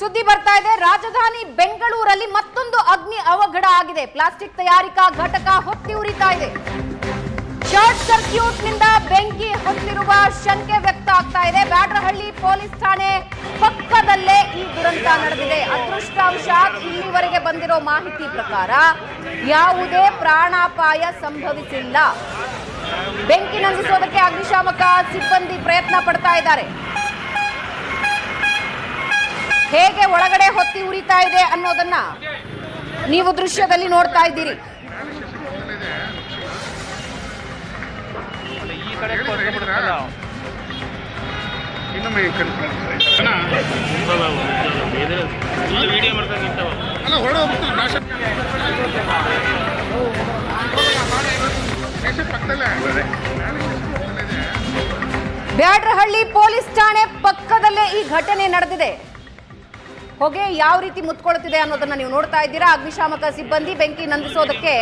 ಸುದ್ದಿ ಬರ್ತಾ ಇದೆ. ರಾಜಧಾನಿ ಬೆಂಗಳೂರಲ್ಲಿ ಮತ್ತೊಂದು ಅಗ್ನಿ ಅವಘಡ ಆಗಿದೆ. ಪ್ಲಾಸ್ಟಿಕ್ ತಯಾರಿಕಾ ಘಟಕ ಹೊತ್ತಿ ಉರಿತಾ ಇದೆ. ಶಾರ್ಟ್ ಸರ್ಕ್ಯೂಟ್ ನಿಂದ ಬೆಂಕಿ ಹೊತ್ತಿರುವ ಶಂಕೆ ವ್ಯಕ್ತ ಆಗ್ತಾ ಇದೆ. ಬ್ಯಾಡರಹಳ್ಳಿ ಪೊಲೀಸ್ ಠಾಣೆ ಪಕ್ಕದಲ್ಲೇ ಈ ದುರಂತ ನಡೆದಿದೆ. ಅದೃಷ್ಟವಶಾತ್ ಇಲ್ಲಿವರೆಗೆ ಬಂದಿರೋ ಮಾಹಿತಿ ಪ್ರಕಾರ ಯಾವುದೇ ಪ್ರಾಣಾಪಾಯ ಸಂಭವಿಸಿಲ್ಲ. ಬೆಂಕಿ ನಂದಿಸೋದಕ್ಕೆ ಅಗ್ನಿಶಾಮಕ ಸಿಬ್ಬಂದಿ ಪ್ರಯತ್ನ ಪಡ್ತಾ ಇದ್ದಾರೆ. ಹೇಗೆ ಒಳಗಡೆ ಹೊತ್ತಿ ಉರಿತಾ ಇದೆ ಅನ್ನೋದನ್ನ ನೀವು ದೃಶ್ಯದಲ್ಲಿ ನೋಡ್ತಾ ಇದ್ದೀರಿ. ಬ್ಯಾಡರಹಳ್ಳಿ ಪೊಲೀಸ್ ಠಾಣೆ ಪಕ್ಕದಲ್ಲೇ ಈ ಘಟನೆ ನಡೆದಿದೆ. ಹೊಗೆ ಯಾವ ರೀತಿ ಮುತ್ಕೊಳ್ತಿದೆ ಅನ್ನೋದನ್ನ ನೀವು ನೋಡ್ತಾ ಇದ್ದೀರಾ. ಅಗ್ನಿಶಾಮಕ ಸಿಬ್ಬಂದಿ ಬೆಂಕಿ ನಂದಿಸೋದಕ್ಕೆ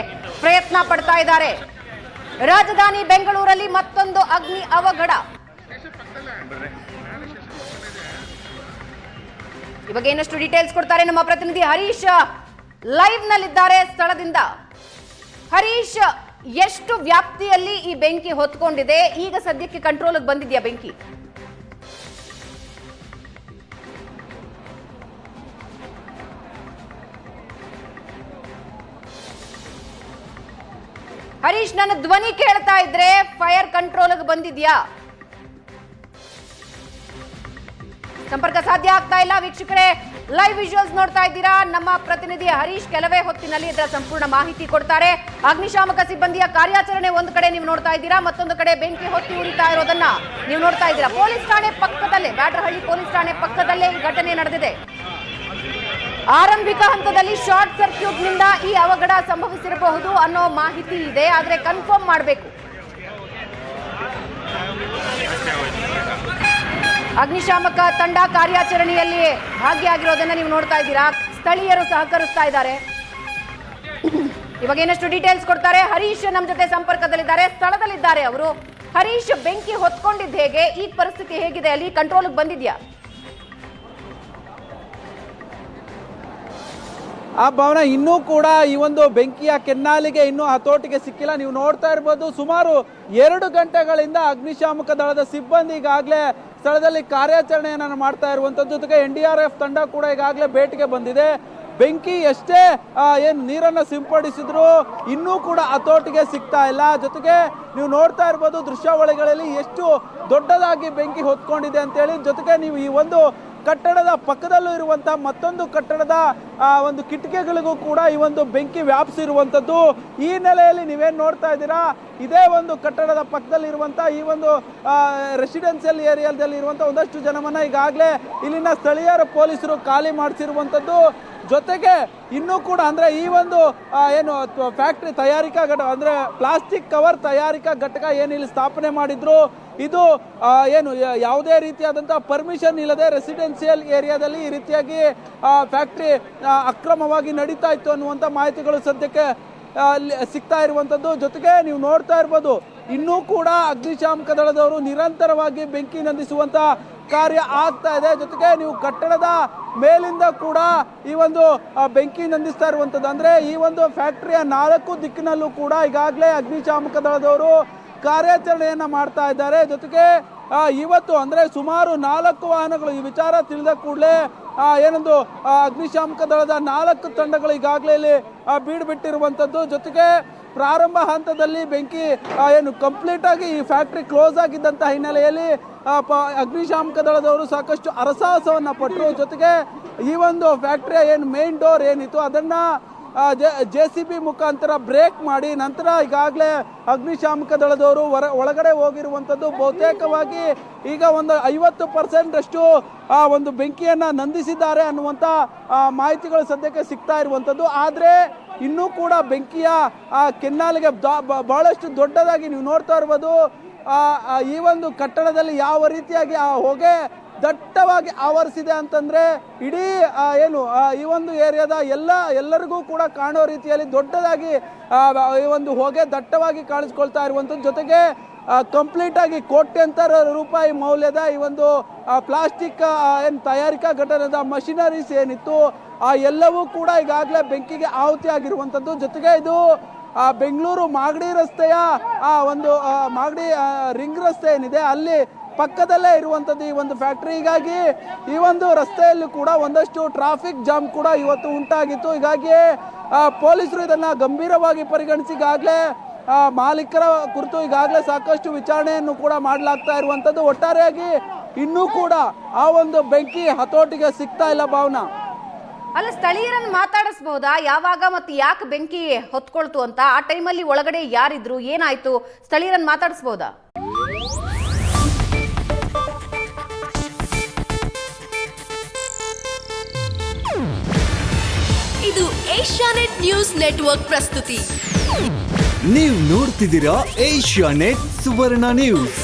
ಪ್ರಯತ್ನ ಪಡ್ತಾ ಇದ್ದಾರೆ. ರಾಜಧಾನಿ ಬೆಂಗಳೂರಲ್ಲಿ ಮತ್ತೊಂದು ಅಗ್ನಿ ಅವಘಡ. ಇವಾಗ ಏನಷ್ಟು ಡೀಟೇಲ್ಸ್ ಕೊಡ್ತಾರೆ ನಮ್ಮ ಪ್ರತಿನಿಧಿ ಹರೀಶ್ ಲೈವ್ ನಲ್ಲಿದ್ದಾರೆ ಸ್ಥಳದಿಂದ. ಹರೀಶ್, ಎಷ್ಟು ವ್ಯಾಪ್ತಿಯಲ್ಲಿ ಈ ಬೆಂಕಿ ಹೊತ್ಕೊಂಡಿದೆ? ಈಗ ಸದ್ಯಕ್ಕೆ ಕಂಟ್ರೋಲ್ಗೆ ಬಂದಿದ್ಯಾ ಬೆಂಕಿ? ಹರೀಶ್, ನನ್ನ ಧ್ವನಿ ಕೇಳ್ತಾ ಇದ್ರೆ ಫೈರ್ ಕಂಟ್ರೋಲ್ಗೆ ಬಂದಿದ್ಯಾ? ಸಂಪರ್ಕ ಸಾಧ್ಯ ಆಗ್ತಾ ಇಲ್ಲ. ವೀಕ್ಷಕರೇ, ಲೈವ್ ವಿಜುವಲ್ಸ್ ನೋಡ್ತಾ ಇದ್ದೀರಾ. ನಮ್ಮ ಪ್ರತಿನಿಧಿ ಹರೀಶ್ ಕೆಲವೇ ಹೊತ್ತಿನಲ್ಲಿ ಇದರ ಸಂಪೂರ್ಣ ಮಾಹಿತಿ ಕೊಡ್ತಾರೆ. ಅಗ್ನಿಶಾಮಕ ಸಿಬ್ಬಂದಿಯ ಕಾರ್ಯಾಚರಣೆ ಒಂದು ಕಡೆ ನೀವು ನೋಡ್ತಾ ಇದ್ದೀರಾ, ಮತ್ತೊಂದು ಕಡೆ ಬೆಂಕಿ ಹೊತ್ತಿ ಉರಿತಾ ಇರೋದನ್ನ ನೀವು ನೋಡ್ತಾ ಇದ್ದೀರಾ. ಪೊಲೀಸ್ ಠಾಣೆ ಪಕ್ಕದಲ್ಲೇ, ಬ್ಯಾಡರಹಳ್ಳಿ ಪೊಲೀಸ್ ಠಾಣೆ ಪಕ್ಕದಲ್ಲೇ ಈ ಘಟನೆ ನಡೆದಿದೆ. ಆರಂಭಿಕ ಹಂತದಲ್ಲಿ ಶಾರ್ಟ್ ಸರ್ಕ್ಯೂಟ್ ನಿಂದ ಈ ಅವಘಡ ಸಂಭವಿಸಿರಬಹುದು ಅನ್ನೋ ಮಾಹಿತಿ ಇದೆ, ಆದ್ರೆ ಕನ್ಫರ್ಮ್ ಮಾಡಬೇಕು. ಅಗ್ನಿಶಾಮಕ ತಂಡ ಕಾರ್ಯಾಚರಣೆಯಲ್ಲಿ ಭಾಗಿಯಾಗಿರೋದನ್ನ ನೀವು ನೋಡ್ತಾ ಇದ್ದೀರಾ. ಸ್ಥಳೀಯರು ಸಹಕರಿಸ್ತಾ ಇದ್ದಾರೆ. ಇವಾಗ ಏನಷ್ಟು ಡೀಟೇಲ್ಸ್ ಕೊಡ್ತಾರೆ. ಹರೀಶ್ ನಮ್ಮ ಜೊತೆ ಸಂಪರ್ಕದಲ್ಲಿದ್ದಾರೆ, ಸ್ಥಳದಲ್ಲಿದ್ದಾರೆ ಅವರು. ಹರೀಶ್, ಬೆಂಕಿ ಹೊತ್ಕೊಂಡಿದ್ದು ಹೇಗೆ? ಈ ಪರಿಸ್ಥಿತಿ ಹೇಗಿದೆ ಅಲ್ಲಿ? ಕಂಟ್ರೋಲ್ಗೆ ಬಂದಿದ್ಯಾ? ಆ ಭವನ ಇನ್ನೂ ಕೂಡ ಈ ಒಂದು ಬೆಂಕಿಯ ಕೆನ್ನಾಲಿಗೆ ಇನ್ನೂ ಹತೋಟಿಗೆ ಸಿಕ್ಕಿಲ್ಲ. ನೀವು ನೋಡ್ತಾ ಇರ್ಬೋದು, ಸುಮಾರು 2 ಗಂಟೆಗಳಿಂದ ಅಗ್ನಿಶಾಮಕ ದಳದ ಸಿಬ್ಬಂದಿ ಈಗಾಗಲೇ ಸ್ಥಳದಲ್ಲಿ ಕಾರ್ಯಾಚರಣೆಯನ್ನು ಮಾಡ್ತಾ ಇರುವಂಥದ್ದು. ಜೊತೆಗೆ NDRF ತಂಡ ಕೂಡ ಈಗಾಗಲೇ ಭೇಟಿಗೆ ಬಂದಿದೆ. ಬೆಂಕಿ ಎಷ್ಟೇ ಏನು ನೀರನ್ನು ಸಿಂಪಡಿಸಿದ್ರು ಇನ್ನೂ ಕೂಡ ಹತೋಟಿಗೆ ಸಿಗ್ತಾ ಇಲ್ಲ. ಜೊತೆಗೆ ನೀವು ನೋಡ್ತಾ ಇರ್ಬೋದು ದೃಶ್ಯಾವಳಿಗಳಲ್ಲಿ ಎಷ್ಟು ದೊಡ್ಡದಾಗಿ ಬೆಂಕಿ ಹೊತ್ಕೊಂಡಿದೆ ಅಂತೇಳಿ. ಜೊತೆಗೆ ನೀವು ಈ ಒಂದು ಕಟ್ಟಡದ ಪಕ್ಕದಲ್ಲೂ ಇರುವಂತಹ ಮತ್ತೊಂದು ಕಟ್ಟಡದ ಒಂದು ಕಿಟಕಿಗಳಿಗೂ ಕೂಡ ಈ ಒಂದು ಬೆಂಕಿ ವ್ಯಾಪಿಸಿರುವಂಥದ್ದು. ಈ ನೆಲೆಯಲ್ಲಿ ನೀವೇನು ನೋಡ್ತಾ ಇದ್ದೀರಾ, ಇದೇ ಒಂದು ಕಟ್ಟಡದ ಪಕ್ಕದಲ್ಲಿ ಇರುವಂತಹ ಈ ಒಂದು ರೆಸಿಡೆನ್ಷಿಯಲ್ ಏರಿಯಾದಲ್ಲಿ ಇರುವಂತಹ ಒಂದಷ್ಟು ಜನವನ್ನ ಈಗಾಗಲೇ ಇಲ್ಲಿನ ಸ್ಥಳೀಯರ ಪೊಲೀಸರು ಖಾಲಿ ಮಾಡಿಸಿರುವಂಥದ್ದು. ಜೊತೆಗೆ ಇನ್ನೂ ಕೂಡ ಅಂದ್ರೆ ಈ ಒಂದು ಏನು ಫ್ಯಾಕ್ಟರಿ ತಯಾರಿಕಾ ಘಟಕ ಅಂದ್ರೆ ಪ್ಲಾಸ್ಟಿಕ್ ಕವರ್ ತಯಾರಿಕಾ ಘಟಕ ಏನು ಇಲ್ಲಿ ಸ್ಥಾಪನೆ ಮಾಡಿದ್ರು, ಇದು ಏನು ಯಾವುದೇ ರೀತಿಯಾದಂತಹ ಪರ್ಮಿಷನ್ ಇಲ್ಲದೆ ರೆಸಿಡೆನ್ಷಿಯಲ್ ಏರಿಯಾದಲ್ಲಿ ಈ ರೀತಿಯಾಗಿ ಫ್ಯಾಕ್ಟರಿ ಅಕ್ರಮವಾಗಿ ನಡೀತಾ ಇತ್ತು ಅನ್ನುವಂಥ ಮಾಹಿತಿಗಳು ಸದ್ಯಕ್ಕೆ ಸಿಗ್ತಾ ಇರುವಂಥದ್ದು. ಜೊತೆಗೆ ನೀವು ನೋಡ್ತಾ ಇರ್ಬೋದು, ಇನ್ನೂ ಕೂಡ ಅಗ್ನಿಶಾಮಕ ದಳದವರು ನಿರಂತರವಾಗಿ ಬೆಂಕಿ ನಂದಿಸುವಂತ ಕಾರ್ಯ ಆಗ್ತಾ ಇದೆ. ಜೊತೆಗೆ ನೀವು ಕಟ್ಟಡದ ಮೇಲಿಂದ ಕೂಡ ಈ ಒಂದು ಬೆಂಕಿ ನಂದಿಸ್ತಾ ಇರುವಂಥದ್ದು. ಅಂದ್ರೆ ಈ ಒಂದು ಫ್ಯಾಕ್ಟರಿಯ 4 ದಿಕ್ಕಿನಲ್ಲೂ ಕೂಡ ಈಗಾಗಲೇ ಅಗ್ನಿಶಾಮಕ ದಳದವರು ಕಾರ್ಯಾಚರಣೆಯನ್ನ ಮಾಡ್ತಾ ಇದ್ದಾರೆ. ಜೊತೆಗೆ ಇವತ್ತು ಅಂದ್ರೆ ಸುಮಾರು 4 ವಾಹನಗಳು ಈ ವಿಚಾರ ತಿಳಿದ ಕೂಡಲೇ ಏನೊಂದು ಅಗ್ನಿಶಾಮಕ ದಳದ 4 ತಂಡಗಳು ಈಗಾಗಲೇ ಇಲ್ಲಿ ಬೀಡು ಬಿಟ್ಟಿರುವಂಥದ್ದು. ಜೊತೆಗೆ ಪ್ರಾರಂಭ ಹಂತದಲ್ಲಿ ಬೆಂಕಿ ಏನು ಕಂಪ್ಲೀಟ್ ಆಗಿ ಈ ಫ್ಯಾಕ್ಟರಿ ಕ್ಲೋಸ್ ಆಗಿದ್ದಂಥ ಹಿನ್ನೆಲೆಯಲ್ಲಿ ಅಗ್ನಿಶಾಮಕ ದಳದವರು ಸಾಕಷ್ಟು ಹರಸಾಹಸವನ್ನ ಪಟ್ಟರು. ಜೊತೆಗೆ ಈ ಒಂದು ಫ್ಯಾಕ್ಟರಿಯ ಏನು ಮೇನ್ ಡೋರ್ ಏನಿತ್ತು ಅದನ್ನ JCB ಮುಖಾಂತರ ಬ್ರೇಕ್ ಮಾಡಿ ನಂತರ ಈಗಾಗಲೇ ಅಗ್ನಿಶಾಮಕ ದಳದವರು ಒಳಗಡೆ ಹೋಗಿರುವಂಥದ್ದು. ಬಹುತೇಕವಾಗಿ ಈಗ ಒಂದು 50% ಅಷ್ಟು ಒಂದು ಬೆಂಕಿಯನ್ನ ನಂದಿಸಿದ್ದಾರೆ ಅನ್ನುವಂಥ ಮಾಹಿತಿಗಳು ಸದ್ಯಕ್ಕೆ ಸಿಗ್ತಾ ಇರುವಂಥದ್ದು. ಆದರೆ ಇನ್ನೂ ಕೂಡ ಬೆಂಕಿಯ ಕೆನ್ನಾಲಿಗೆ ಬಹಳಷ್ಟು ದೊಡ್ಡದಾಗಿ ನೀವು ನೋಡ್ತಾ ಇರ್ಬೋದು. ಈ ಒಂದು ಕಟ್ಟಡದಲ್ಲಿ ಯಾವ ರೀತಿಯಾಗಿ ಆ ಹೊಗೆ ದಟ್ಟವಾಗಿ ಆವರಿಸಿದೆ ಅಂತಂದ್ರೆ ಇಡೀ ಏನು ಈ ಒಂದು ಏರಿಯಾದ ಎಲ್ಲರಿಗೂ ಕೂಡ ಕಾಣೋ ರೀತಿಯಲ್ಲಿ ದೊಡ್ಡದಾಗಿ ಈ ಒಂದು ಹೊಗೆ ದಟ್ಟವಾಗಿ ಕಾಣಿಸ್ಕೊಳ್ತಾ ಇರುವಂಥದ್ದು. ಜೊತೆಗೆ ಕಂಪ್ಲೀಟ್ ಆಗಿ ಕೋಟ್ಯಂತರ ರೂಪಾಯಿ ಮೌಲ್ಯದ ಈ ಒಂದು ಪ್ಲಾಸ್ಟಿಕ್ ಏನು ತಯಾರಿಕಾ ಘಟಕದ ಮಷಿನರೀಸ್ ಏನಿತ್ತು ಆ ಎಲ್ಲವೂ ಕೂಡ ಈಗಾಗಲೇ ಬೆಂಕಿಗೆ ಆಹುತಿ ಆಗಿರುವಂಥದ್ದು. ಜೊತೆಗೆ ಇದು ಬೆಂಗಳೂರು ಮಾಗಡಿ ರಸ್ತೆಯ ಒಂದು ಮಾಗಡಿ ರಿಂಗ್ ರಸ್ತೆ ಏನಿದೆ ಅಲ್ಲಿ ಪಕ್ಕದಲ್ಲೇ ಇರುವಂಥದ್ದು ಈ ಒಂದು ಫ್ಯಾಕ್ಟರಿ. ಹೀಗಾಗಿ ಈ ಒಂದು ರಸ್ತೆಯಲ್ಲಿ ಕೂಡ ಒಂದಷ್ಟು ಟ್ರಾಫಿಕ್ ಜಾಮ್ ಕೂಡ ಇವತ್ತು ಉಂಟಾಗಿತ್ತು. ಹೀಗಾಗಿ ಪೊಲೀಸರು ಇದನ್ನ ಗಂಭೀರವಾಗಿ ಪರಿಗಣಿಸಿ ಈಗಾಗಲೇ ಮಾಲೀಕರ ಕುರಿತು ಈಗಾಗಲೇ ಸಾಕಷ್ಟು ವಿಚಾರಣೆಯನ್ನು ಕೂಡ ಮಾಡಲಾಗ್ತಾ ಇರುವಂಥದ್ದು. ಒಟ್ಟಾರೆಯಾಗಿ ಇನ್ನೂ ಕೂಡ ಆ ಒಂದು ಬೆಂಕಿ ಹತೋಟಿಗೆ ಸಿಗ್ತಾ ಇಲ್ಲ ಭಾವನಾ. ಅಲ್ಲ, ಸ್ಥಳೀಯರನ್ನು ಮಾತಾಡಿಸಬಹುದಾ ಯಾವಾಗ ಮತ್ತೆ ಯಾಕೆ ಬೆಂಕಿ ಹೊತ್ಕೊಳ್ತು ಅಂತ? ಆ ಟೈಮಲ್ಲಿ ಒಳಗಡೆ ಯಾರಿದ್ರು, ಏನಾಯ್ತು, ಸ್ಥಳೀಯರನ್ನು ಮಾತಾಡಿಸಬಹುದಾ? ಇದು ಏಷ್ಯಾನೆಟ್ ನ್ಯೂಸ್ ನೆಟ್ವರ್ಕ್ ಪ್ರಸ್ತುತಿ. ನೀವು ನೋಡ್ತಿದ್ದೀರಾ ಏಷ್ಯಾನೆಟ್ ಸುವರ್ಣ ನ್ಯೂಸ್.